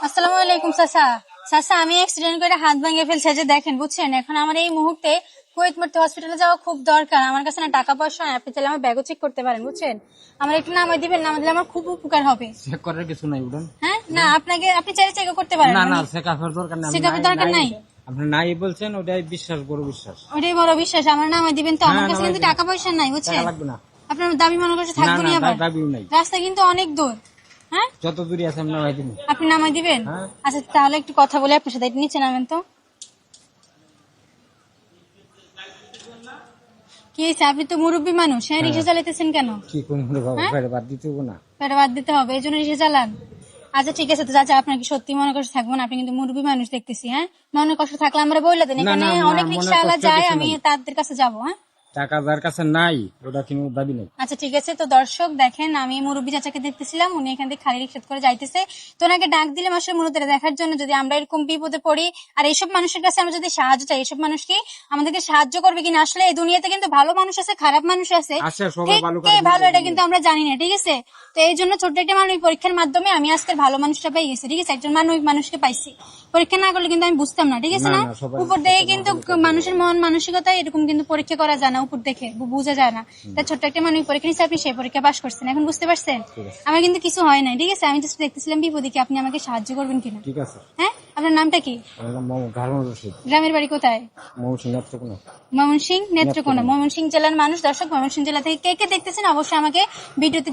আসসালামু আলাইকুম চাচা। চাচা আমি অ্যাক্সিডেন্ট করে হাত ভেঙে ফেলছে, যে দেখেন বুঝছেন। এখন আমার এই মুহূর্তে কুয়েতমতি হসপিটালে যাওয়া খুব দরকার। আমার কাছে না টাকা পয়সা নাই, আপনি চাইলে আমার ব্যাগও চেক করতে পারেন বুঝছেন। আমার একটু নামাই দিবেন, নামাই দিলে আমার খুব উপকার হবে। চেক করার কিছু নাই উঠুন। হ্যাঁ না, আপনি চাইলে চেক করতে পারেন। না না, চেকআপের দরকার নাই। চেকআপের দরকার নাই, আপনি নাই বলছেন, ওটাই বিশ্বাস, বড় বিশ্বাস। ওটাই বড় বিশ্বাস। আমার নামাই দিবেন তো, আমার কাছে কিন্তু টাকা পয়সা নাই বুঝছেন। লাগবে না। আপনার দাবি মনে করছে থাকবো না, আবার দাবিও নাই। রাস্তা কিন্তু অনেক দূর। হ্যাঁ যত দূরে আছে আমি নামাই দিন। আপনি নামাই দিবেন। হ্যাঁ। আচ্ছা তাহলে একটু কথা বলে আপনার সাথে, নিচে নামেন তো। কি হয়েছে? আপনি তো মুরব্বী মানুষ, হ্যাঁ রিক্সা চালাইতেছেন কেন? কি কোন বাবা বাদ দিতে হবে না? পেটে বাদ দিতে হবে, এই জন্য রিক্সা চালান। আচ্ছা ঠিক আছে, তো চাচা আপনার কি সত্যি মনে কষ্ট থাকবো না? আপনি কিন্তু মুরব্বী মানুষ দেখতেছি। হ্যাঁ মনে কষ্ট থাকলে আমরা বলে দেন, এখানে অনেক রিক্সাওয়ালা যায়, আমি তাদের কাছে যাবো। হ্যাঁ টাকা যার কাছে নাই ওটা কিন্তু দাবি নেই। আচ্ছা ঠিক আছে, তো দর্শক দেখেন, আমি মুরব্বী চাচাকে দেখতেছিলাম, উনি এখান থেকে খালি রিক্সা করে যাইতেছে। তো ওনাকে ডাক দিলাম আসলে মূলত দেখার জন্য, যদি আমরা এরকম বিপদে পড়ি আর এইসব মানুষের কাছে আমরা যদি সাহায্য চাই, এইসব মানুষ কি আমাদেরকে সাহায্য করবে কিনা। আসলে এই দুনিয়াতে কিন্তু ভালো মানুষ আছে, খারাপ মানুষ আছে, ঠিক কে ভালো এটা কিন্তু আমরা জানি না। ঠিক আছে, তো এই জন্য ছোট্ট একটা মানবিক পরীক্ষার মাধ্যমে আমি আজকের ভালো মানুষটা পেয়ে গেছি। ঠিক আছে, একজন মানবিক মানুষকে পাইছি। পরীক্ষা না করলে কিন্তু আমি বুঝতাম না। ঠিক আছে না, উপর দেখে কিন্তু মানুষের মন মানসিকতা এরকম কিন্তু পরীক্ষা করা যায় না, উপর দেখে বোঝা যায় না। তাই ছোট্ট একটা মানবিক পরীক্ষা নিচ্ছে, আপনি সেই পরীক্ষা পাস করছেন, এখন বুঝতে পারছেন আমার কিন্তু কিছু হয় নাই। ঠিক আছে, আমি জাস্ট দেখতেছিলাম বিপদে কি আপনি আমাকে সাহায্য করবেন কিনা। ঠিক আছে। হ্যাঁ আপনার নামটা কি? গ্রামের বাড়ি কোথায়? ময়মনসিংহ নেত্রকোনা। ময়মনসিংহ জেলার মানুষ। দর্শক ময়মনসিংহ জেলা থেকে কে কে দেখতেছেন অবশ্যই আমাকে ভিডিওতে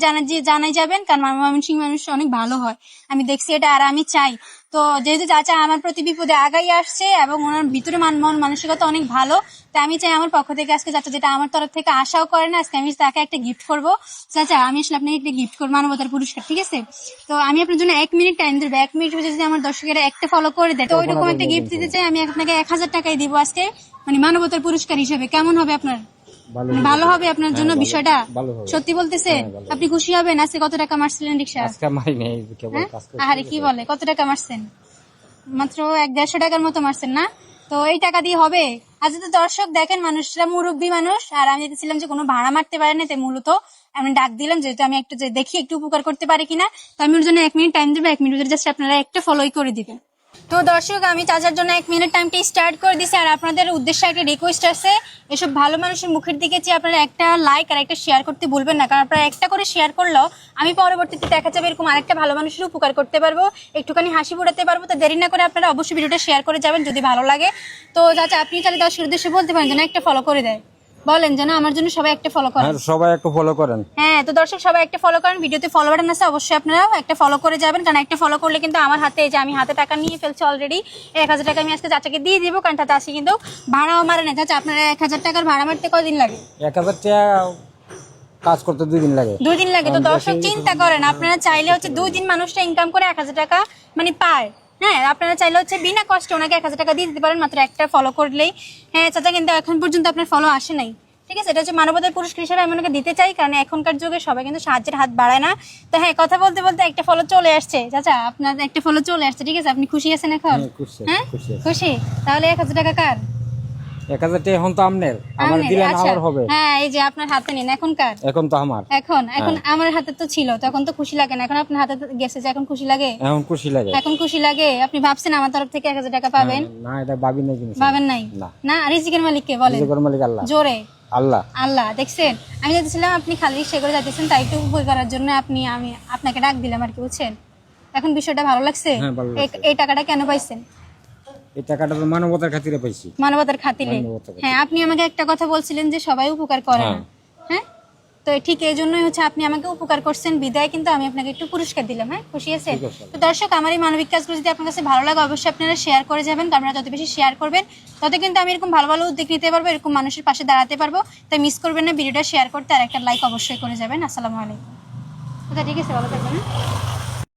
জানাই যাবেন, কারণ ময়মনসিংহ মানুষ অনেক ভালো হয়, আমি দেখছি এটা, আর আমি চাই। তো যেহেতু চাচা আমার প্রতি বিপদে আগাই আসছে এবং ওনার ভিতরে মন মানসিকতা অনেক ভালো, তাই আমি চাই আমার পক্ষ থেকে আজকে চাচা যেটা আমার তরফ থেকে আশাও করে না, আজকে আমি তাকে একটা গিফট করবো। চাচা আমি আসলে আপনাকে একটা গিফট করবো, মানবতার পুরস্কার। ঠিক আছে, তো আমি আপনার জন্য 1 মিনিট টাইম দেবো। 1 মিনিট যদি আমার দর্শকেরা একটা ফলো করে দেয়, তো ওইরকম একটা গিফট দিতে চাই। আমি আপনাকে 1000 টাকাই দিব আজকে, মানে মানবতার পুরস্কার হিসেবে। কেমন হবে আপনার? ভালো হবে আপনার জন্য বিষয়টা? সত্যি বলতেছে? আপনি খুশি হবেন? আজকে কত টাকা মারছিলেন রিক্সা? আরে কি বলে, কত টাকা মারছেন? মাত্র 150 টাকার মতো মারছেন না? তো এই টাকা দিয়ে হবে? আচ্ছা তো দর্শক দেখেন, মানুষরা মুরব্বী মানুষ, আর আমি দেখছিলাম যে কোনো ভাড়া মারতে পারে না, তাই মূলত আমি ডাক দিলাম, যেহেতু আমি একটু দেখি একটু উপকার করতে পারি কিনা। তো আমি ওর জন্য 1 মিনিট টাইম দেবো। 1 মিনিট জাস্ট আপনারা একটা ফলোই করে দিবেন। তো দর্শক আমি চাচার জন্য 1 মিনিট টাইমটা স্টার্ট করে দিছি। আর আপনাদের উদ্দেশ্যে একটা রিকোয়েস্ট আছে, এসব ভালো মানুষের মুখের দিকে চেয়ে আপনারা একটা লাইক আর একটা শেয়ার করতে ভুলবেন না, কারণ আপনারা একটা করে শেয়ার করলেও আমি পরবর্তীতে দেখা যাবে এরকম আরেকটা ভালো মানুষের উপকার করতে পারবো, একটুখানি হাসি ফোটাতে পারবো। তো দেরি না করে আপনারা অবশ্যই ভিডিওটা শেয়ার করে যাবেন যদি ভালো লাগে। তো চাচা আপনি তাহলে দর্শকের উদ্দেশ্যে বলতে পারেন যেন একটা ফলো করে দেয়, বলেন যেন আমার জন্য সবাই একটা ফলো করেন। সবাই একটু ফলো করেন। হ্যাঁ তো দর্শক সবাই একটা ফলো করেন, ভিডিওতে ফলো বাটন আছে, অবশ্যই আপনারাও একটা ফলো করে যাবেন, কারণ একটা ফলো করলে কিন্তু আমার হাতে, এই যে আমি হাতে টাকা নিয়ে ফেলছি অলরেডি, 1000 টাকা আমি আজকে চাচাকে দিয়ে দিব, কারণ তাতে আসি কিন্তু ভাড়াও মারে না। চাচা আপনারা 1000 টাকার ভাড়া মারতে কদিন লাগে? 1000 টাকা কাজ করতে 2 দিন লাগে। 2 দিন লাগে। তো দর্শক চিন্তা করেন, আপনারা চাইলে হচ্ছে 2 দিন মানুষটা ইনকাম করে 1000 টাকা মানে পায়। হ্যাঁ আপনারা চাইলে হচ্ছে বিনা কষ্টে ওনাকে 1000 টাকা দিয়ে দিতে পারেন, মাত্র একটা ফলো করলেই। হ্যাঁ চাচা কিন্তু এখন পর্যন্ত আপনার ফলো আসে নাই। ঠিক আছে, এটা হচ্ছে মানবতার পুরস্কার হিসেবে আমি ওনাকে দিতে চাই, কারণ এখনকার যুগে সবাই কিন্তু সাহায্যের হাত বাড়ায় না। তো হ্যাঁ কথা বলতে বলতে একটা ফলো চলে আসছে। চাচা আপনার একটা ফলো চলে আসছে। ঠিক আছে, আপনি খুশি আছেন এখন? হ্যাঁ খুশি। তাহলে 1000 টাকা কার? 1000 টাকা এখন তো আপনার, আমার দিলে না আর হবে? হ্যাঁ এই যে আপনার হাতে নিন, এখন কার? এখন তো আমার। এখন আমার হাতে তো ছিল, তখন তো খুশি লাগে না, এখন আপনার হাতে গেছে যে এখন খুশি লাগে? এখন খুশি লাগে। এখন খুশি লাগে? আপনি ভাবছেন আমার তরফ থেকে 1000 টাকা পাবেন? না এটা ভাবি নাই। ভাবেন নাই? না রিজিকের মালিক কে বলেন? রিজিকের মালিক আল্লাহ। জোরে আল্লাহ। আল্লাহ। দেখছেন আমি যাচ্ছিলাম, আপনি খালি রিক্সা করে যাচ্ছেন, তাই একটু উপকার করার জন্য আমি আপনাকে ডাক দিলাম আর কি, বুঝছেন? এখন বিষয়টা ভালো লাগছে? এই টাকাটা কেন পাইছেন? এই টাকাটা তো মানবতার খাতিরে পাইছি। মানবতার খাতিরে? হ্যাঁ আপনি আমাকে একটা কথা বলছিলেন যে সবাই উপকার করে না। হ্যাঁ তো ঠিক এই জন্যই হচ্ছে আপনি আমাকে উপকার করছেন বিদায় কিন্তু আমি আপনাকে একটু পুরস্কার দিলাম। হ্যাঁ খুশি আছে? তো দর্শক আমার এই মানবিক কাজগুলো যদি আপনার কাছে ভালো লাগে অবশ্যই আপনারা শেয়ার করে যাবেন, কারণ যত বেশি শেয়ার করবেন তত কিন্তু আমি এরকম ভালো ভালো উদ্যোগ নিতে পারবো, এরকম মানুষের পাশে দাঁড়াতে পারবো। তাই মিস করবেন না ভিডিওটা শেয়ার করতে, আর একটা লাইক অবশ্যই করে যাবেন। আসসালামু আলাইকুম। ঠিক আছে, ভালো থাকবেন।